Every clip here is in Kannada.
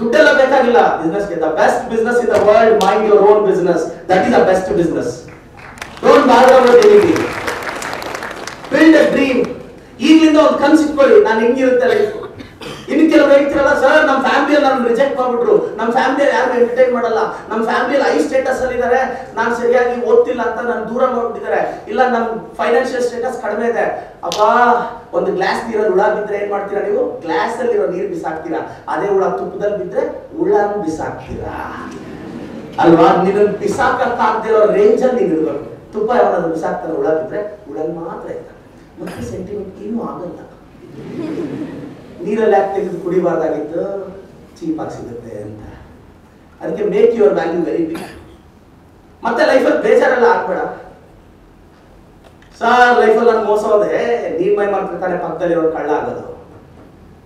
ದುಡ್ಡೆಲ್ಲ ಬೇಕಾಗಿಲ್ಲ ಬಿಸ್ನೆಸ್ಗೆ. The best business in the world, mind your own business. That is the best business. Don't bother about anything. Build a dream. ಈಗಲಿಂದ ಒಂದು ಕನಸು ಇಟ್ಕೊಳ್ಳಿ, ನಾನು ಹೆಂಗಿರುತ್ತೆ ಲೈಫ್. ಇನ್ನು ಕೆಲವರು ಹೇಳ್ತಿರಲ್ಲ, ಸರ್ ನಮ್ಮ ಫ್ಯಾಮಿಲಿಯಲ್ಲಿ ನಾನು ರಿಜೆಕ್ಟ್ ಮಾಡ್ಬಿಟ್ರು, ನಮ್ಮ ಫ್ಯಾಮಿಲಿಯಲ್ಲಿ ಯಾರು ಎಂಟರ್ಟೈನ್ ಮಾಡಲ್ಲ, ನಮ್ಮ ಫ್ಯಾಮಿಲಿಯಲ್ಲಿ ಹೈ ಸ್ಟೇಟಸ್ ಅಲ್ಲಿ ಇದ್ದಾರೆ, ನಾನು ಸರಿಯಾಗಿ ಓದ್ತಿಲ್ಲ ಅಂತ ನಾನು ದೂರ ಮಾಡ್ಬಿಟ್ಟಿದ್ದಾರೆ, ಇಲ್ಲ ನಮ್ಮ ಫೈನಾನ್ಷಿಯಲ್ ಸ್ಟೇಟಸ್ ಕಡಿಮೆ ಇದೆ. ಅಪ್ಪ, ಒಂದು ಗ್ಲಾಸ್ ನೀರಲ್ಲಿ ಹುಳ ಬಿದ್ದರೆ ಏನ್ ಮಾಡ್ತೀರಾ ನೀವು? ಗ್ಲಾಸ್ ಅಲ್ಲಿರೋ ನೀರು ಬಿಸಾಕ್ತೀರಾ. ಅದೇ ಹುಳ ತುಪ್ಪದಲ್ಲಿ ಬಿದ್ದರೆ ಹುಳನು ಬಿಸಾಕ್ತೀರಾ ಅಲ್ವಾ? ನೀನು ಬಿಸಾಕಕ್ಕಾಗದಿರೋ ರೇಂಜ್ ಅಲ್ಲಿ ನೀನು ಇರ್ಬೇಕು. ತುಪ್ಪ ಯಾವನಾದ್ರು ಬಿಸಾಕ್ತಾನೆ, ಹುಳ ಬಿದ್ದರೆ ಹುಳನ್ ಮಾತ್ರ ಇರ್ತಾರೆ, ಮತ್ತೆ ಸೆಂಟಿಮೆಂಟ್ ಏನೂ ಆಗಲ್ಲ. ನೀರಲ್ಲಿ ಯಾಕೆ ತೆಗೆದು ಕುಡಿಬಾರ್ದಾಗಿತ್ತು? ಚೀಪ್ ಆಗಿ ಸಿಗುತ್ತೆ ಅಂತ. ಅದಕ್ಕೆ make your value very big. ಮತ್ತೆ ಲೈಫಲ್ಲಿ ಬೇಜಾರೆಲ್ಲ ಆಗ್ಬೇಡ. ಸರ್ ಲೈಫಲ್ಲಿ ನಾನು ಮೋಸ ಹೋದೆ, ನೀನ್ ಮೈ ಮಾಡ್ತಿರ್ತಾನೆ ಪಕ್ಕದಲ್ಲಿರೋ ಕಳ್ಳ ಆಗೋದು,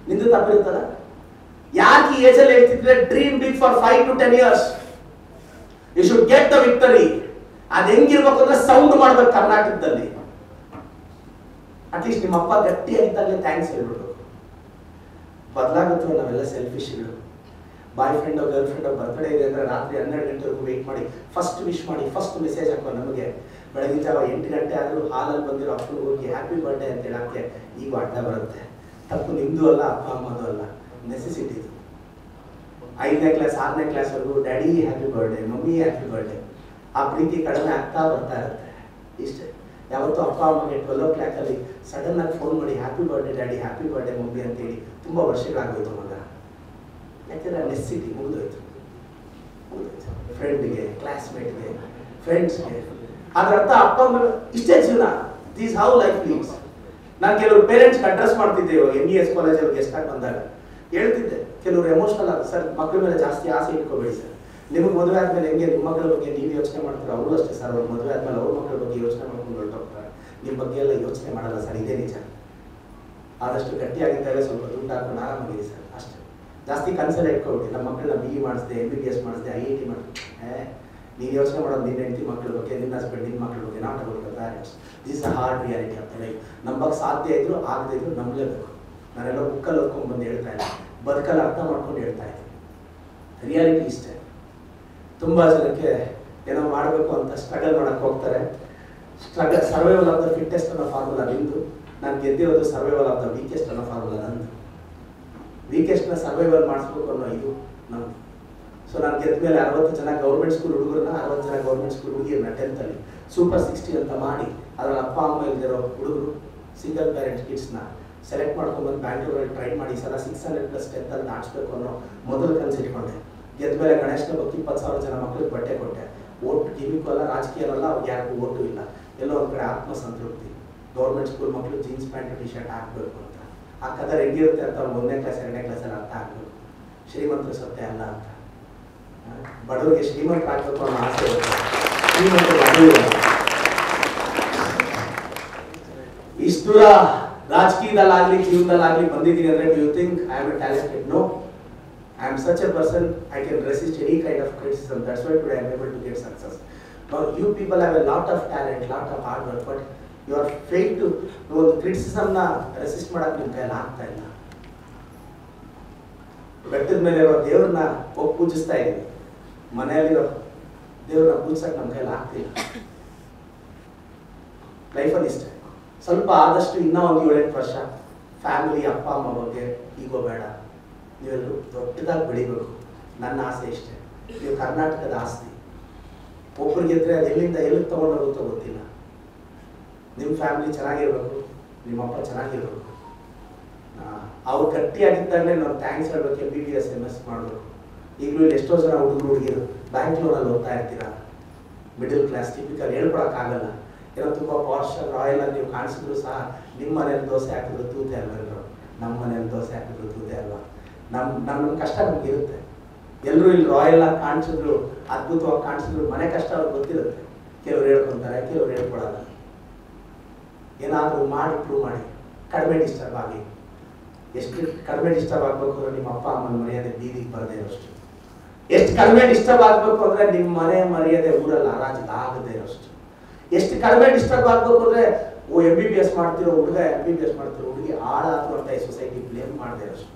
ನಿಂದು ತಪ್ಪಿರುತ್ತಲ್ಲ. ಯಾಕೆ ಈ ಏಜಲ್ಲಿ ಹೇಳ್ತಿದ್ರೆ dream big for 5 to 10 years. You should get the victory. ಅದ್ ಹೆಂಗಿರ್ಬೇಕು ಅಂದ್ರೆ ಸೌಂಡ್ ಮಾಡ್ಬೇಕು ಕರ್ನಾಟಕದಲ್ಲಿ. ಅಟ್ಲೀಸ್ಟ್ ನಿಮ್ಮ ಅಪ್ಪ ಗಟ್ಟಿಯಾಗಿದ್ದಾಗಲೇ ಥ್ಯಾಂಕ್ಸ್ ಹೇಳ್ಬಿಟ್ಟು. ಬದಲಾಗುತ್ತವೆ ನಾವೆಲ್ಲ ಸೆಲ್ಫಿಶ್ಗಳು. ಬಾಯ್ ಫ್ರೆಂಡೋ ಗರ್ಲ್ ಫ್ರೆಂಡೋ ಬರ್ತ್ಡೇ ಇದೆ ಅಂದ್ರೆ ರಾತ್ರಿ 12 ಗಂಟೆವರೆಗೂ ವೆಯ್ಟ್ ಮಾಡಿ, ಫಸ್ಟ್ ವಿಶ್ ಮಾಡಿ, ಫಸ್ಟ್ ಮೆಸೇಜ್ ಹಾಕೋ. ನಮಗೆ ಬೆಳಗಿನ ಜಾವ 8 ಗಂಟೆ ಆದರೂ ಹಾಲಲ್ಲಿ ಬಂದಿರೋ ಅಪ್ಪನಿಗೆ ಹೋಗಿ ಹ್ಯಾಪಿ ಬರ್ಡೇ ಅಂತ ಹೇಳಕ್ಕೆ ಈಗ ಅಡ್ಡ ಬರುತ್ತೆ. ತಪ್ಪು ನಿಮ್ದು ಅಲ್ಲ, ಅಪ್ಪ ಅಮ್ಮದು ಅಲ್ಲ, ನೆಸೆಸಿಟಿ ಇದು. 5ನೇ ಕ್ಲಾಸ್ 6ನೇ ಕ್ಲಾಸ್ವರೆಗೂ daddy happy birthday, mummy happy birthday. ಆ ಪ್ರೀತಿ ಕಡಿಮೆ ಆಗ್ತಾ ಬರ್ತಾ ಇರುತ್ತೆ. ಇಷ್ಟೇ. ಯಾವತ್ತೂ ಅಪ್ಪ ಅಮ್ಮಗೆ 12 o'clock ಅಲ್ಲಿ ಸಡನ್ ಆಗಿ ಫೋನ್ ಮಾಡಿ happy birthday daddy, happy birthday mummy ಅಂತೇಳಿ ತುಂಬ ವರ್ಷಗಳಾಗೋಯ್ತು ಮಗ. ಯಾಕೆಂದ್ರೆ ನೆಸೆಸಿಟಿ ಮುಗಿದೋಯ್ತು. ಫ್ರೆಂಡ್ಗೆ, ಕ್ಲಾಸ್ಮೇಟ್ಗೆ, ಫ್ರೆಂಡ್ಸ್ಗೆ. ಅದ್ರ ಅರ್ಥ ಅಪ್ಪ ಅಮ್ಮ ಇಷ್ಟೇ ಜೀವನ. This how life leaves. ನಾನು ಕೆಲವರು ಪೇರೆಂಟ್ಸ್ಗೆ ಅಡ್ರೆಸ್ ಮಾಡ್ತಿದ್ದೆ ಇವಾಗ MES ಕಾಲೇಜಲ್ಲಿ ಗೆಸ್ಟ್ ಆಗಿ ಬಂದಾಗ ಹೇಳ್ತಿದ್ದೆ. ಕೆಲವರು ಎಮೋಷನಲ್ ಆಗ, ಸರ್ ಮಕ್ಕಳ ಮೇಲೆ ಜಾಸ್ತಿ ಆಸೆ ಇಟ್ಕೋಬೇಡಿ ಸರ್, ನಿಮಗೆ ಮದುವೆ ಆದ್ಮೇಲೆ ಹೆಂಗೆ ನಿಮ್ಮ ಮಕ್ಕಳ ಬಗ್ಗೆ ನೀವು ಯೋಚನೆ ಮಾಡ್ತಾರೆ, ಅವರು ಅಷ್ಟೇ ಸರ್. ಅವ್ರ ಮದುವೆ ಆದ್ಮೇಲೆ ಅವ್ರ ಮಕ್ಕಳ ಬಗ್ಗೆ ಯೋಚನೆ ಮಾಡ್ಕೊಂಡು ಹೊರಟೋಗ್ತಾರೆ, ನಿಮ್ಮ ಬಗ್ಗೆ ಎಲ್ಲ ಯೋಚನೆ ಮಾಡಲ್ಲ ಸರ್. ಇದೇ ನಿಜ. ಆದಷ್ಟು ಗಟ್ಟಿಯಾಗಿದ್ದಾಗ ಸ್ವಲ್ಪ ದುಡ್ಡು ಹಾಕೊಂಡು ಆರಾಮಾಗಿದೆ ಸರ್, ಅಷ್ಟೇ. ಜಾಸ್ತಿ ಕನ್ಸಲ್ಲೇ ಇಟ್ಕೊಬಿಡಿ. ನಮ್ಮ ಮಕ್ಕಳನ್ನ BE ಮಾಡಿಸಿದೆ, MBBS ಮಾಡಿಸಿದೆ, IIT ಮಾಡಿದೆ. ನೀನು ಯೋಚನೆ ಮಾಡೋದು ನಿನ್ನ ಹೆಂಡತಿ ಮಕ್ಕಳ ಬಗ್ಗೆ, ನಿನ್ನ ಹಸ್ಬೆಂಡ್ ನಿನ್ನ ಮಕ್ಕಳ ಬಗ್ಗೆ, not about the parents. This a hard reality of the life. ನಂಬಕ್ಕೆ ಸಾಧ್ಯ ಇದ್ರು ಆಗದೆ ಇದ್ರು ನಂಬಲೇಬೇಕು. ನಾನೆಲ್ಲ ಬುಕ್ಕಲ್ಲಿ ಓದ್ಕೊಂಡು ಬಂದು ಹೇಳ್ತಾ ಇಲ್ಲ, ಬದುಕಲ್ಲಿ ಅರ್ಥ ಮಾಡ್ಕೊಂಡು ಹೇಳ್ತಾ ಇದ್ದೀನಿ. ರಿಯಾಲಿಟಿ ಇಷ್ಟೇ. ತುಂಬ ಜನಕ್ಕೆ ಏನೋ ಮಾಡಬೇಕು ಅಂತ ಸ್ಟ್ರಗಲ್ ಮಾಡಕ್ಕೆ ಹೋಗ್ತಾರೆ. ಸರ್ವೈವಲ್ ಆಫ್ ದ ಫಿಟ್ಟೆಸ್ಟ್ ಅನ್ನೋ ಫಾರ್ಮುಲಾ ನಿಂದು. ನಾನು ಗೆದ್ದಿರೋದು ಸರ್ವೈವಲ್ ಆಫ್ ದ ವೀಕೆಸ್ಟ್ ಅನ್ನೋ ಫಾರ್ಮುಲಾ ನಂದು. ವೀಕೆಸ್ಟ್ನ ಸರ್ವೈವಲ್ ಮಾಡಿಸ್ಬೇಕು ಅನ್ನೋ ಇದು ನಮ್ದು. ಸೊ ನಾನು ಗೆದ್ದ ಮೇಲೆ 60 ಜನ ಗೌರ್ಮೆಂಟ್ ಸ್ಕೂಲ್ ಹುಡುಗರನ್ನ, 60 ಜನ ಗೌರ್ಮೆಂಟ್ ಸ್ಕೂಲ್ ಹುಡುಗಿಯರನ್ನ 10th ಅಲ್ಲಿ ಸೂಪರ್ 60 ಅಂತ ಮಾಡಿ, ಅದರಲ್ಲಿ ಅಪ್ಪ ಅಮ್ಮ ಇಲ್ದಿರೋ ಹುಡುಗರು, ಸಿಂಗಲ್ ಪೇರೆಂಟ್ ಕಿಡ್ಸ್ನ ಸೆಲೆಕ್ಟ್ ಮಾಡ್ಕೊಂಡ್ಬಂದು ಬ್ಯಾಂಗ್ಳೂರಲ್ಲಿ ಟ್ರೈ ಮಾಡಿ ಸಲ 600+ 10th ಅಲ್ಲಿ ದಾಟಿಸ್ಬೇಕು ಅನ್ನೋ ಮೊದಲು ಕನಸು ಇಟ್ಕೊಂಡೆ. ಗೆದ್ದ ಮೇಲೆ ಗಣೇಶನ ಬಗ್ಗೆ 20,000 ಜನ ಮಕ್ಕಳಿಗೆ ಬಟ್ಟೆ ಕೊಟ್ಟೆ. ಓಟ್ ಗಿಮಿಕ್ಕು ಅಲ್ಲ, ರಾಜಕೀಯವಲ್ಲ, ಅವ್ರಿಗೆ ಯಾರಿಗೂ ಓಟು ಇಲ್ಲ. ಎಲ್ಲೋ ಒಂದು ಕಡೆ ಆತ್ಮಸಂತೃಪ್ತಿ. ಗೌರ್ಮೆಂಟ್ ಸ್ಕೂಲ್ ಮಕ್ಕಳು ಜೀನ್ಸ್ ಪ್ಯಾಂಟ್ ಟಿ ಶರ್ಟ್ ಹಾಕಬೇಕು ಅಂತ. ಆ ಕದರ್ ಹೆಂಗಿರುತ್ತೆ ಅಂತ ಅವ್ರು 1ನೇ ಕ್ಲಾಸ್ 2ನೇ ಕ್ಲಾಸಲ್ಲಿ ಅರ್ಥ ಆಗಬೇಕು. ಶ್ರೀಮಂತರು ಸತ್ಯ ಅಲ್ಲ ಅಂತ. ಬಡವರಿಗೆ ಶ್ರೀಮಂತರಾಗಬೇಕು ಅನ್ನೋ ಆಸೆ ಇರುತ್ತೆ, ಶ್ರೀಮಂತರು ಬಡವರು. ಇಷ್ಟು ದೂರ ರಾಜಕೀಯದಲ್ಲಾಗಲಿ ಜೀವನದಲ್ಲಾಗಲಿ ಬಂದಿದ್ದೀನಿ ಅಂದರೆ do you think I am a talented? No. I am such a person, I can resist any kind of criticism. That's why today I am able to get success. Now you people have a lot of talent, lot of hard work, but you are failed to know the criticism na resist ಮಾಡಕ್ಕೆ ನಿಮ್ಮ ಕೈಯಲ್ಲಿ ಆಗ್ತಾ ಇಲ್ಲ. ಬೆಟ್ಟದ ಮೇಲೆ ಇರೋ ದೇವ್ರನ್ನ ಹೋಗಿ ಪೂಜಿಸ್ತಾ ಇದ್ದೀವಿ, ಮನೆಯಲ್ಲಿರೋ ದೇವ್ರನ್ನ ಪೂಜಿಸಕ್ಕೆ ನಮ್ಮ ಕೈಯಲ್ಲಿ ಆಗ್ತಿಲ್ಲ. ಲೈಫಲ್ಲಿ ಇಷ್ಟೇ. ಸ್ವಲ್ಪ ಆದಷ್ಟು ಇನ್ನೂ ಒಂದು 7-8 ವರ್ಷ ಫ್ಯಾಮಿಲಿ, ಅಪ್ಪ ಅಮ್ಮ ಬಗ್ಗೆ ಈಗೋ ಬೇಡ. ನೀವೆಲ್ಲರೂ ದೊಡ್ಡದಾಗಿ ಬೆಳಿಬೇಕು. ನನ್ನ ಆಸೆ ಇಷ್ಟೇ. ನೀವು ಕರ್ನಾಟಕದ ಆಸ್ತಿ. ಒಬ್ರು ಗೆದ್ರೆ ಅದು ಎಲ್ಲಿಂದ ಎಲ್ಲಿಗೆ ತೊಗೊಂಡೋಗುತ್ತೋ ಗೊತ್ತಿಲ್ಲ. ನಿಮ್ಮ ಫ್ಯಾಮಿಲಿ ಚೆನ್ನಾಗಿರ್ಬೇಕು, ನಿಮ್ಮಪ್ಪ ಚೆನ್ನಾಗಿರ್ಬೇಕು. ಅವ್ರು ಗಟ್ಟಿಯಾಗಿದ್ದಾಗಲೇ ನಾವು ಥ್ಯಾಂಕ್ಸ್ ಹೇಳ್ಬೇಕು. MBBS MS ಮಾಡಬೇಕು. ಈಗಲೂ ಇಲ್ಲಿ ಎಷ್ಟೋ ಜನ ಹುಡುಗರು ಹುಡುಗಿರು ಬ್ಯಾಂಗ್ಳೂರಲ್ಲಿ ಓದ್ತಾ ಇರ್ತೀರಾ. ಮಿಡಲ್ ಕ್ಲಾಸ್ ಟಿಪಿಕಲ್ ಹೇಳ್ಕೊಳಕ್ಕಾಗಲ್ಲ. ಏನೋ ತುಂಬ ಪಾರ್ಶ್ ರಾಯಲ್ ಆಗಿ ನೀವು ಕಾಣಿಸಿದ್ರು ಸಹ ನಿಮ್ಮ ಮನೇಲಿ ದೋಸೆ ಹಾಕಿದ್ರು ತೂತೆ ಅಲ್ವ ಎಲ್ಲರೂ, ನಮ್ಮ ಮನೇಲಿ ದೋಸೆ ಹಾಕಿದ್ರು ತೂತೆ ಅಲ್ವಾ. ನಮ್ಮ ಕಷ್ಟ ನಮ್ಗೆ ಇರುತ್ತೆ. ಎಲ್ಲರೂ ಇಲ್ಲಿ ರಾಯಲ್ ಆಗಿ ಕಾಣಿಸಿದ್ರು, ಅದ್ಭುತವಾಗಿ ಕಾಣಿಸಿದ್ರು, ಮನೆ ಕಷ್ಟ ಅವ್ರಿಗೆ ಗೊತ್ತಿರುತ್ತೆ. ಕೆಲವ್ರು ಹೇಳ್ಕೊತಾರೆ, ಕೆಲವ್ರು ಹೇಳ್ಕೊಡಲ್ಲ. ಏನಾದರೂ ಮಾಡಿ ಪ್ರೂವ್ ಮಾಡಿ. ಕಡಿಮೆ ಡಿಸ್ಟರ್ಬ್ ಆಗಿ. ಎಷ್ಟು ಕಡಿಮೆ ಡಿಸ್ಟರ್ಬ್ ಆಗಬೇಕು ಅಂದರೆ ನಿಮ್ಮ ಅಪ್ಪ ಅಮ್ಮನ ಮರ್ಯಾದೆ ಬೀದಿಗೆ ಬರದೇ ಇರೋಷ್ಟು. ಎಷ್ಟು ಕಡಿಮೆ ಡಿಸ್ಟರ್ಬ್ ಆಗಬೇಕು ಅಂದರೆ ನಿಮ್ಮ ಮನೆ ಮರ್ಯಾದೆ ಊರಲ್ಲಿ ಹರಾಜಿಗೆ ಆಗದೇ ಇರೋಷ್ಟು. ಎಷ್ಟು ಕಡಿಮೆ ಡಿಸ್ಟರ್ಬ್ ಆಗಬೇಕು ಅಂದರೆ MBBS ಮಾಡ್ತಿರೋ ಹುಡುಗ, MBBS ಮಾಡ್ತಿರೋ ಹುಡುಗಿ ಹಾಳಾದ್ರು ಅಂತ ಈ ಸೊಸೈಟಿ ಬ್ಲೇಮ್ ಮಾಡದೇ ಇರೋಷ್ಟು.